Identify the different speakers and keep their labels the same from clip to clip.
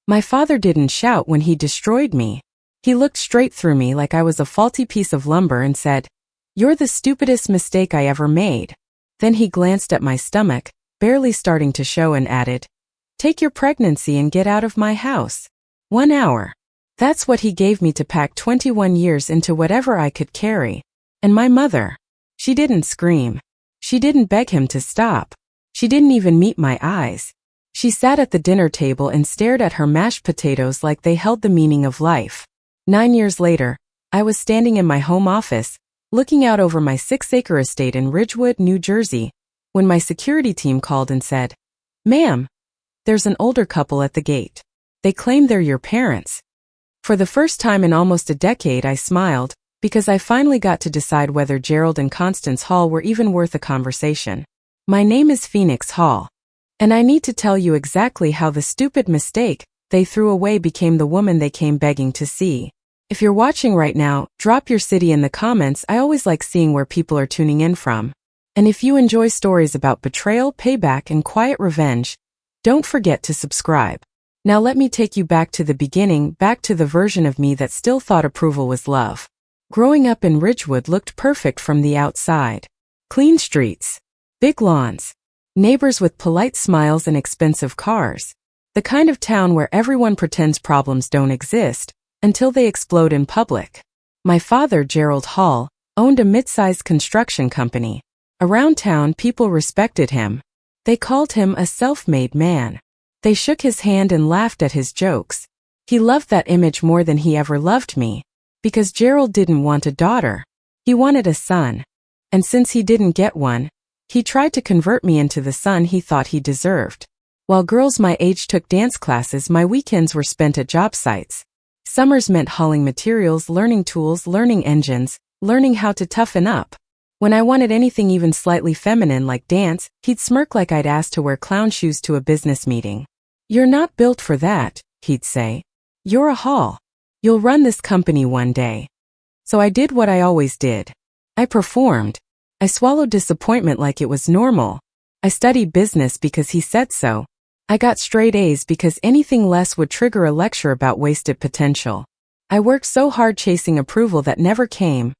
Speaker 1: My father didn't shout when he destroyed me. He looked straight through me like I was a faulty piece of lumber and said, "You're the stupidest mistake I ever made." Then he glanced at my stomach, barely starting to show, and added, "Take your pregnancy and get out of my house." 1 hour. That's what he gave me to pack 21 years into whatever I could carry. And my mother. She didn't scream. She didn't beg him to stop. She didn't even meet my eyes. She sat at the dinner table and stared at her mashed potatoes like they held the meaning of life. 9 years later, I was standing in my home office, looking out over my 6-acre estate in Ridgewood, New Jersey, when my security team called and said, "Ma'am, there's an older couple at the gate. They claim they're your parents." For the first time in almost a decade, I smiled, because I finally got to decide whether Gerald and Constance Hall were even worth a conversation. My name is Phoenix Hall. And I need to tell you exactly how the stupid mistake they threw away became the woman they came begging to see. If you're watching right now, drop your city in the comments. I always like seeing where people are tuning in from. And if you enjoy stories about betrayal, payback, and quiet revenge, don't forget to subscribe. Now let me take you back to the beginning, back to the version of me that still thought approval was love. Growing up in Ridgewood looked perfect from the outside. Clean streets, big lawns, neighbors with polite smiles and expensive cars. The kind of town where everyone pretends problems don't exist until they explode in public. My father, Gerald Hall, owned a mid-sized construction company. Around town, people respected him. They called him a self-made man. They shook his hand and laughed at his jokes. He loved that image more than he ever loved me, because Gerald didn't want a daughter. He wanted a son. And since he didn't get one, he tried to convert me into the son he thought he deserved. While girls my age took dance classes, my weekends were spent at job sites. Summers meant hauling materials, learning tools, learning engines, learning how to toughen up. When I wanted anything even slightly feminine like dance, he'd smirk like I'd asked to wear clown shoes to a business meeting. "You're not built for that," he'd say. "You're a Hall. You'll run this company one day." So I did what I always did. I performed. I swallowed disappointment like it was normal. I studied business because he said so. I got straight A's because anything less would trigger a lecture about wasted potential. I worked so hard chasing approval that never came.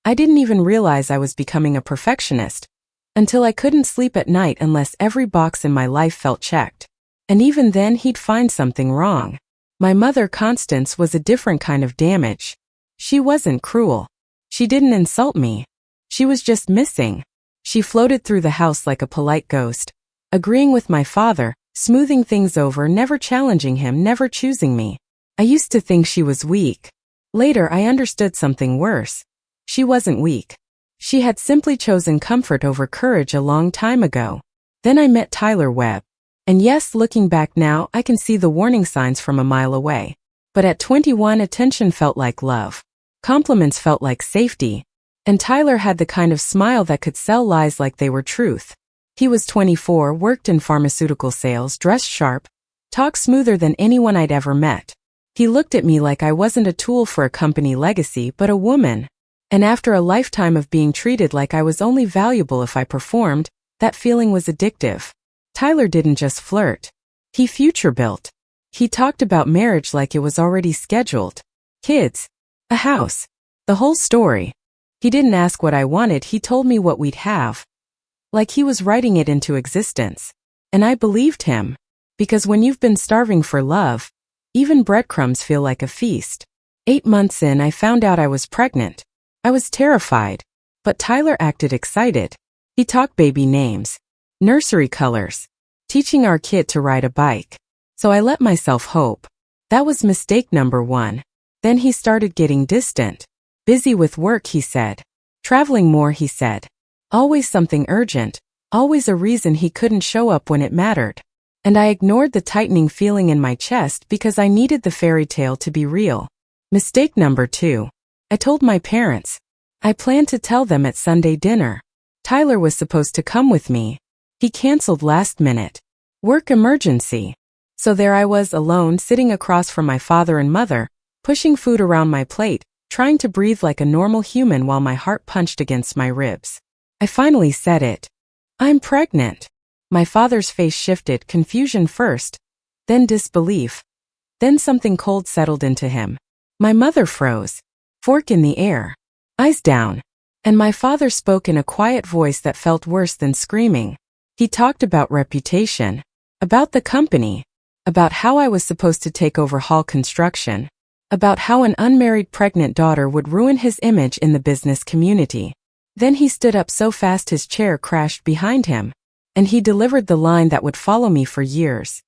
Speaker 1: I didn't even realize I was becoming a perfectionist until I couldn't sleep at night unless every box in my life felt checked. And even then, he'd find something wrong. My mother, Constance, was a different kind of damage. She wasn't cruel. She didn't insult me. She was just missing. She floated through the house like a polite ghost, agreeing with my father, smoothing things over, never challenging him, never choosing me. I used to think she was weak. Later, I understood something worse. She wasn't weak. She had simply chosen comfort over courage a long time ago. Then I met Tyler Webb. And yes, looking back now, I can see the warning signs from a mile away. But at 21, attention felt like love. Compliments felt like safety. And Tyler had the kind of smile that could sell lies like they were truth. He was 24, worked in pharmaceutical sales, dressed sharp, talked smoother than anyone I'd ever met. He looked at me like I wasn't a tool for a company legacy, but a woman. And after a lifetime of being treated like I was only valuable if I performed, that feeling was addictive. Tyler didn't just flirt. He future-built. He talked about marriage like it was already scheduled. Kids. A house. The whole story. He didn't ask what I wanted, he told me what we'd have. Like he was writing it into existence. And I believed him. Because when you've been starving for love, even breadcrumbs feel like a feast. 8 months in, I found out I was pregnant. I was terrified. But Tyler acted excited. He talked baby names. Nursery colors. Teaching our kid to ride a bike. So I let myself hope. That was mistake number 1. Then he started getting distant. Busy with work, he said. Traveling more, he said. Always something urgent. Always a reason he couldn't show up when it mattered. And I ignored the tightening feeling in my chest because I needed the fairy tale to be real. Mistake number 2. I told my parents. I planned to tell them at Sunday dinner. Tyler was supposed to come with me. He canceled last minute. Work emergency. So there I was alone, sitting across from my father and mother, pushing food around my plate, trying to breathe like a normal human while my heart punched against my ribs. I finally said it. "I'm pregnant." My father's face shifted, confusion first, then disbelief. Then something cold settled into him. My mother froze. Fork in the air. Eyes down. And my father spoke in a quiet voice that felt worse than screaming. He talked about reputation. About the company. About how I was supposed to take over hall construction. About how an unmarried pregnant daughter would ruin his image in the business community. Then he stood up so fast his chair crashed behind him. And he delivered the line that would follow me for years.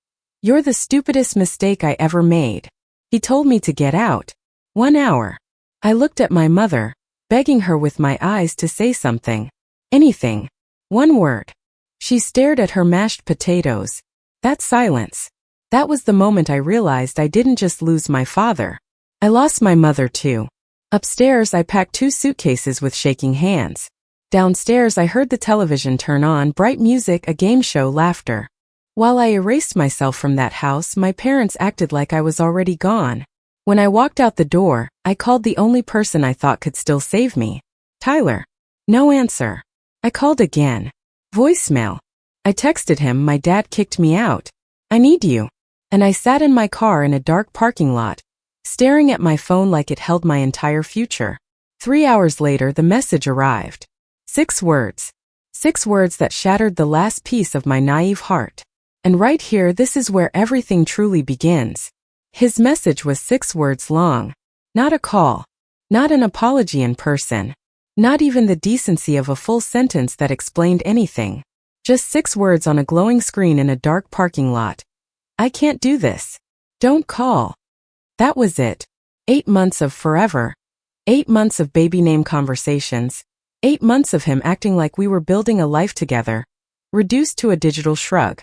Speaker 1: You're the stupidest mistake I ever made. He told me to get out. 1 hour. I looked at my mother, begging her with my eyes to say something. Anything. 1 word. She stared at her mashed potatoes. That silence. That was the moment I realized I didn't just lose my father. I lost my mother too. Upstairs I packed 2 suitcases with shaking hands. Downstairs I heard the television turn on, bright music, a game show, laughter. While I erased myself from that house, my parents acted like I was already gone. When I walked out the door, I called the only person I thought could still save me. Tyler. No answer. I called again. Voicemail. I texted him, my dad kicked me out. I need you. And I sat in my car in a dark parking lot, staring at my phone like it held my entire future. 3 hours later, the message arrived. 6 words. 6 words that shattered the last piece of my naive heart. And right here, this is where everything truly begins. His message was 6 words long. Not a call. Not an apology in person. Not even the decency of a full sentence that explained anything. Just 6 words on a glowing screen in a dark parking lot. I can't do this. Don't call. That was it. 8 months of forever. 8 months of baby name conversations. 8 months of him acting like we were building a life together. Reduced to a digital shrug.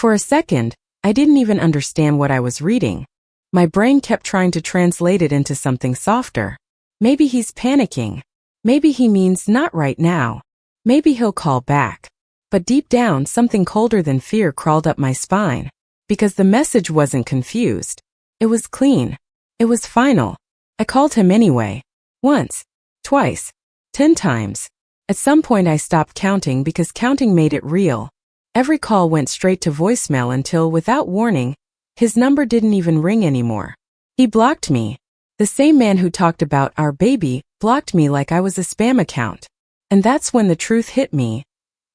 Speaker 1: For a second, I didn't even understand what I was reading. My brain kept trying to translate it into something softer. Maybe he's panicking. Maybe he means not right now. Maybe he'll call back. But deep down, something colder than fear crawled up my spine. Because the message wasn't confused. It was clean. It was final. I called him anyway. Once. Twice. 10 times. At some point I stopped counting because counting made it real. Every call went straight to voicemail until, without warning, his number didn't even ring anymore. He blocked me. The same man who talked about our baby blocked me like I was a spam account. And that's when the truth hit me.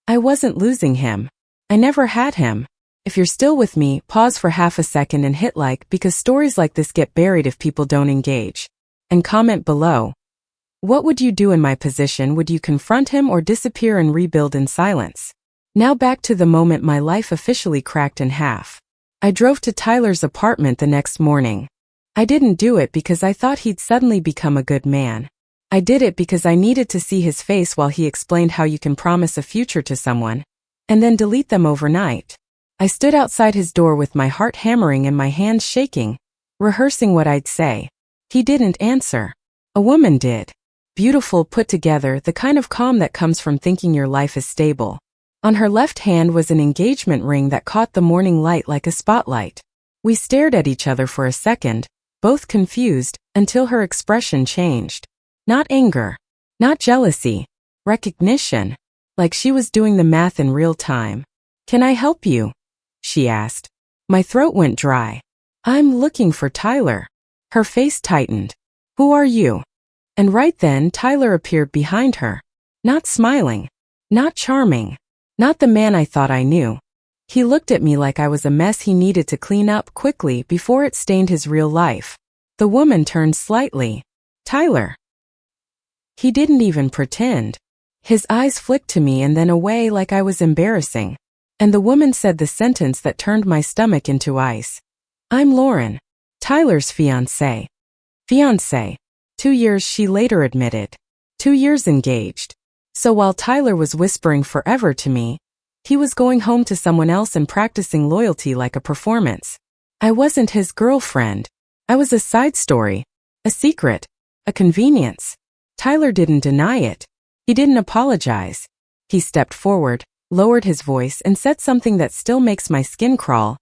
Speaker 1: I wasn't losing him. I never had him. If you're still with me, pause for half a second and hit like, because stories like this get buried if people don't engage. And comment below. What would you do in my position? Would you confront him or disappear and rebuild in silence? Now back to the moment my life officially cracked in half. I drove to Tyler's apartment the next morning. I didn't do it because I thought he'd suddenly become a good man. I did it because I needed to see his face while he explained how you can promise a future to someone, and then delete them overnight. I stood outside his door with my heart hammering and my hands shaking, rehearsing what I'd say. He didn't answer. A woman did. Beautiful, put together, the kind of calm that comes from thinking your life is stable. On her left hand was an engagement ring that caught the morning light like a spotlight. We stared at each other for a second, both confused, until her expression changed. Not anger. Not jealousy. Recognition. Like she was doing the math in real time. Can I help you? She asked. My throat went dry. I'm looking for Tyler. Her face tightened. Who are you? And right then Tyler appeared behind her. Not smiling. Not charming. Not the man I thought I knew. He looked at me like I was a mess he needed to clean up quickly before it stained his real life. The woman turned slightly. Tyler. He didn't even pretend. His eyes flicked to me and then away like I was embarrassing. And the woman said the sentence that turned my stomach into ice. I'm Lauren. Tyler's fiancé. Fiancé. 2 years, she later admitted. 2 years engaged. So while Tyler was whispering forever to me, he was going home to someone else and practicing loyalty like a performance. I wasn't his girlfriend. I was a side story. A secret. A convenience. Tyler didn't deny it. He didn't apologize. He stepped forward, lowered his voice, and said something that still makes my skin crawl.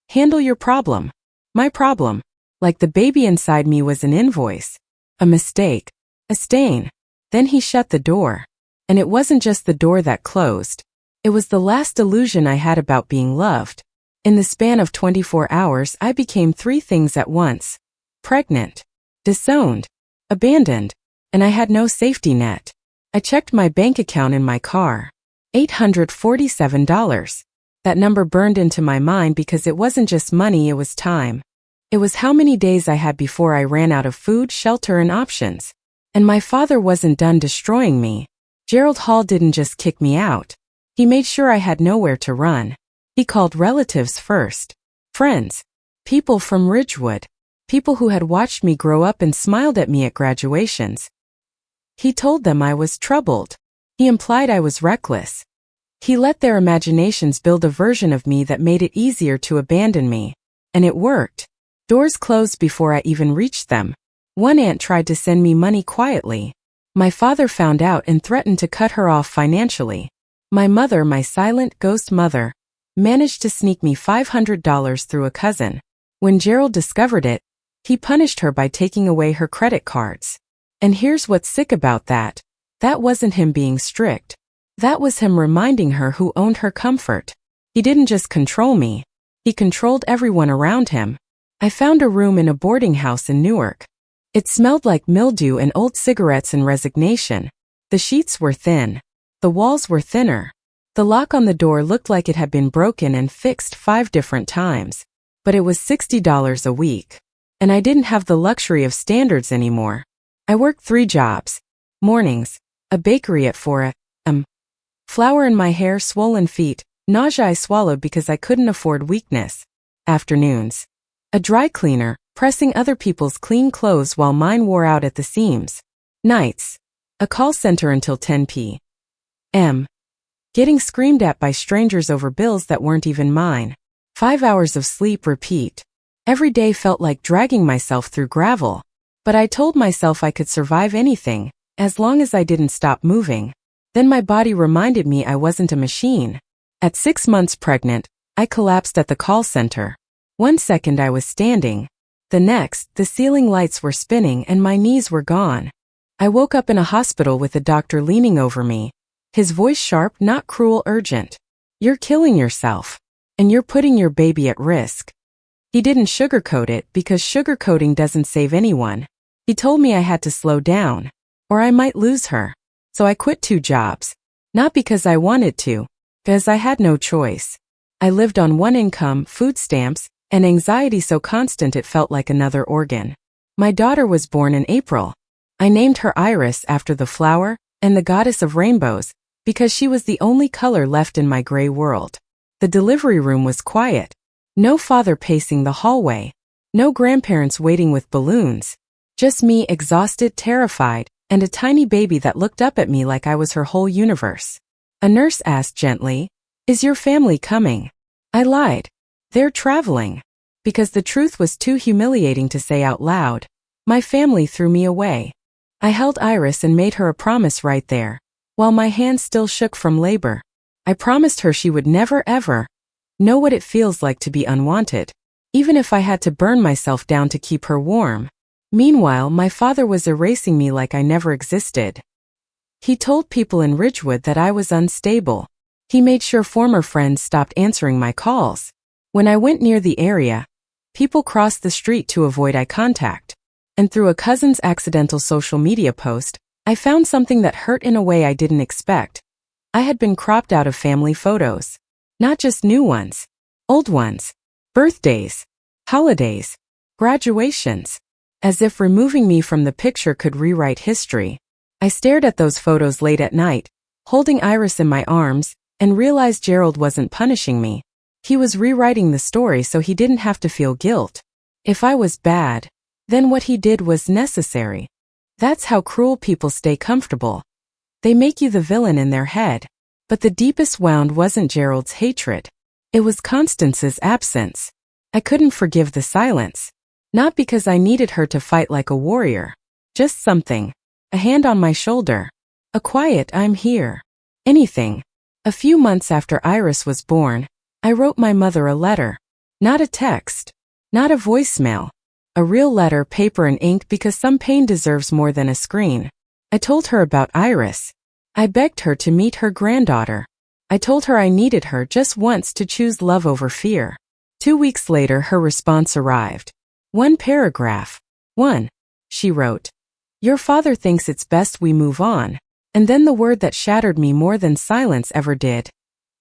Speaker 1: Handle your problem. My problem. Like the baby inside me was an invoice. A mistake. A stain. Then he shut the door. And it wasn't just the door that closed. It was the last illusion I had about being loved. In the span of 24 hours, I became three things at once: pregnant, disowned, abandoned, and I had no safety net. I checked my bank account in my car. $847. That number burned into my mind because it wasn't just money, it was time. It was how many days I had before I ran out of food, shelter, and options. And my father wasn't done destroying me. Gerald Hall didn't just kick me out. He made sure I had nowhere to run. He called relatives first. Friends. People from Ridgewood. People who had watched me grow up and smiled at me at graduations. He told them I was troubled. He implied I was reckless. He let their imaginations build a version of me that made it easier to abandon me. And it worked. Doors closed before I even reached them. One aunt tried to send me money quietly. My father found out and threatened to cut her off financially. My mother, my silent ghost mother, managed to sneak me $500 through a cousin. When Gerald discovered it, he punished her by taking away her credit cards. And here's what's sick about that. That wasn't him being strict. That was him reminding her who owned her comfort. He didn't just control me. He controlled everyone around him. I found a room in a boarding house in Newark. It smelled like mildew and old cigarettes and resignation. The sheets were thin. The walls were thinner. The lock on the door looked like it had been broken and fixed 5 different times. But it was $60 a week. And I didn't have the luxury of standards anymore. I worked 3 jobs. Mornings, a bakery at 4 a.m. Flour in my hair, swollen feet, nausea I swallowed because I couldn't afford weakness. Afternoons, a dry cleaner, pressing other people's clean clothes while mine wore out at the seams. Nights, a call center until 10 p.m. Getting screamed at by strangers over bills that weren't even mine. 5 hours of sleep, repeat. Every day felt like dragging myself through gravel. But I told myself I could survive anything, as long as I didn't stop moving. Then my body reminded me I wasn't a machine. At 6 months pregnant, I collapsed at the call center. 1 second I was standing. The next, the ceiling lights were spinning and my knees were gone. I woke up in a hospital with a doctor leaning over me. His voice sharp, not cruel, urgent. You're killing yourself. And you're putting your baby at risk. He didn't sugarcoat it because sugarcoating doesn't save anyone. He told me I had to slow down, or I might lose her. So I quit 2 jobs. Not because I wanted to, because I had no choice. I lived on 1 income, food stamps, and anxiety so constant it felt like another organ. My daughter was born in April. I named her Iris after the flower and the goddess of rainbows because she was the only color left in my gray world. The delivery room was quiet. No father pacing the hallway. No grandparents waiting with balloons. Just me, exhausted, terrified, and a tiny baby that looked up at me like I was her whole universe. A nurse asked gently, "Is your family coming?" I lied. "They're traveling." Because the truth was too humiliating to say out loud. My family threw me away. I held Iris and made her a promise right there, while my hands still shook from labor. I promised her she would never ever know what it feels like to be unwanted, even if I had to burn myself down to keep her warm. Meanwhile, my father was erasing me like I never existed. He told people in Ridgewood that I was unstable. He made sure former friends stopped answering my calls. When I went near the area, people crossed the street to avoid eye contact. And through a cousin's accidental social media post, I found something that hurt in a way I didn't expect. I had been cropped out of family photos. Not just new ones. Old ones. Birthdays. Holidays. Graduations. As if removing me from the picture could rewrite history. I stared at those photos late at night, holding Iris in my arms, and realized Gerald wasn't punishing me. He was rewriting the story so he didn't have to feel guilt. If I was bad, then what he did was necessary. That's how cruel people stay comfortable. They make you the villain in their head. But the deepest wound wasn't Gerald's hatred. It was Constance's absence. I couldn't forgive the silence. Not because I needed her to fight like a warrior. Just something. A hand on my shoulder. A quiet "I'm here." Anything. A few months after Iris was born, I wrote my mother a letter. Not a text. Not a voicemail. A real letter, paper and ink, because some pain deserves more than a screen. I told her about Iris. I begged her to meet her granddaughter. I told her I needed her just once to choose love over fear. 2 weeks later, her response arrived. One paragraph. 1. She wrote, "Your father thinks it's best we move on." And then the word that shattered me more than silence ever did.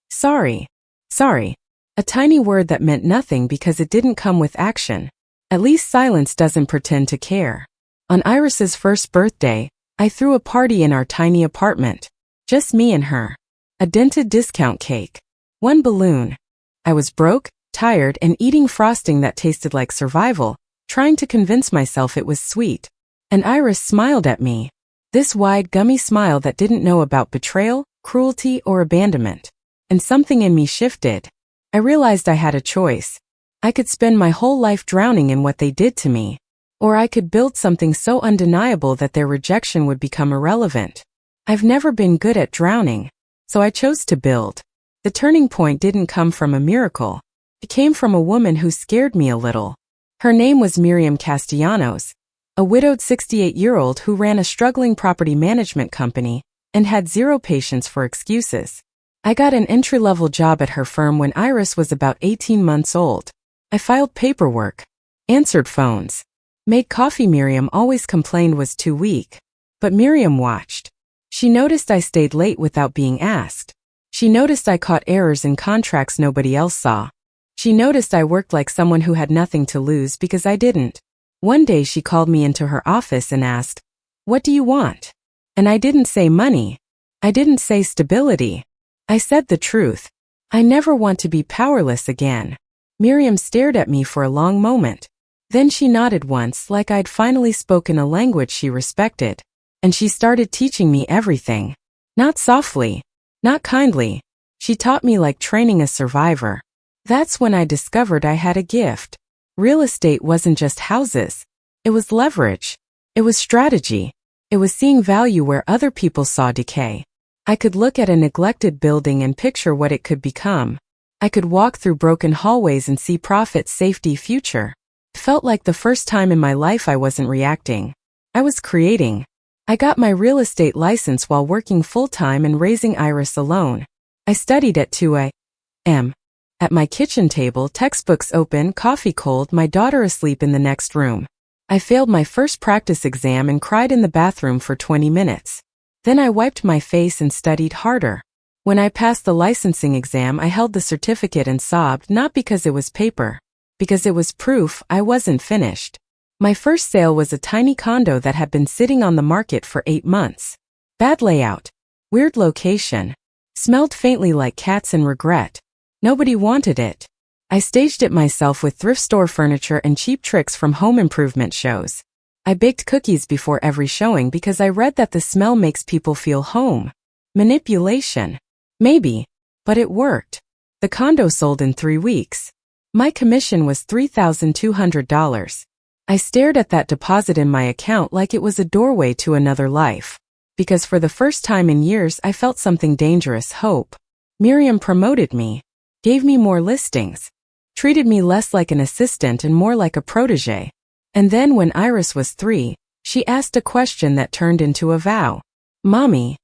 Speaker 1: Sorry. Sorry. A tiny word that meant nothing because it didn't come with action. At least silence doesn't pretend to care. On Iris's first birthday, I threw a party in our tiny apartment. Just me and her. A dented discount cake. One balloon. I was broke, tired, and eating frosting that tasted like survival, trying to convince myself it was sweet. And Iris smiled at me. This wide, gummy smile that didn't know about betrayal, cruelty, or abandonment. And something in me shifted. I realized I had a choice. I could spend my whole life drowning in what they did to me. Or I could build something so undeniable that their rejection would become irrelevant. I've never been good at drowning, so I chose to build. The turning point didn't come from a miracle. It came from a woman who scared me a little. Her name was Miriam Castellanos, a widowed 68-year-old who ran a struggling property management company and had zero patience for excuses. I got an entry-level job at her firm when Iris was about 18 months old. I filed paperwork, answered phones, made coffee. Miriam always complained was too weak. But Miriam watched. She noticed I stayed late without being asked. She noticed I caught errors in contracts nobody else saw. She noticed I worked like someone who had nothing to lose because I didn't. One day she called me into her office and asked, "What do you want?" And I didn't say money. I didn't say stability. I said the truth. I never want to be powerless again. Miriam stared at me for a long moment. Then she nodded once like I'd finally spoken a language she respected. And she started teaching me everything. Not softly, not kindly. She taught me like training a survivor. That's when I discovered I had a gift. Real estate wasn't just houses. It was leverage. It was strategy. It was seeing value where other people saw decay. I could look at a neglected building and picture what it could become. I could walk through broken hallways and see profit, safety, future. It felt like the first time in my life I wasn't reacting. I was creating. I got my real estate license while working full-time and raising Iris alone. I studied at 2 a.m. At my kitchen table, textbooks open, coffee cold, my daughter asleep in the next room. I failed my first practice exam and cried in the bathroom for 20 minutes. Then I wiped my face and studied harder. When I passed the licensing exam, I held the certificate and sobbed, not because it was paper, because it was proof I wasn't finished. My first sale was a tiny condo that had been sitting on the market for 8 months. Bad layout, weird location, smelled faintly like cats and regret. Nobody wanted it. I staged it myself with thrift store furniture and cheap tricks from home improvement shows. I baked cookies before every showing because I read that the smell makes people feel home. Manipulation. Maybe. But it worked. The condo sold in 3 weeks. My commission was $3,200. I stared at that deposit in my account like it was a doorway to another life. Because for the first time in years I felt something dangerous, hope. Miriam promoted me. Gave me more listings. Treated me less like an assistant and more like a protege. And then when Iris was 3, she asked a question that turned into a vow. "Mommy,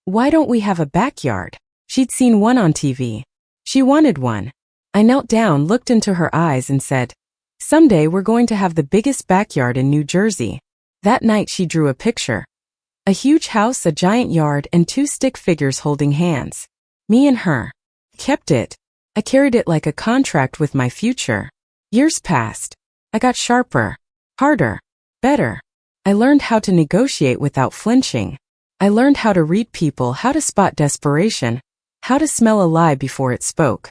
Speaker 1: why don't we have a backyard?" She'd seen one on TV. She wanted one. I knelt down, looked into her eyes and said, "Someday we're going to have the biggest backyard in New Jersey." That night she drew a picture. A huge house, a giant yard, and 2 stick figures holding hands. Me and her. Kept it. I carried it like a contract with my future. Years passed. I got sharper, harder, better. I learned how to negotiate without flinching. I learned how to read people, how to spot desperation, how to smell a lie before it spoke.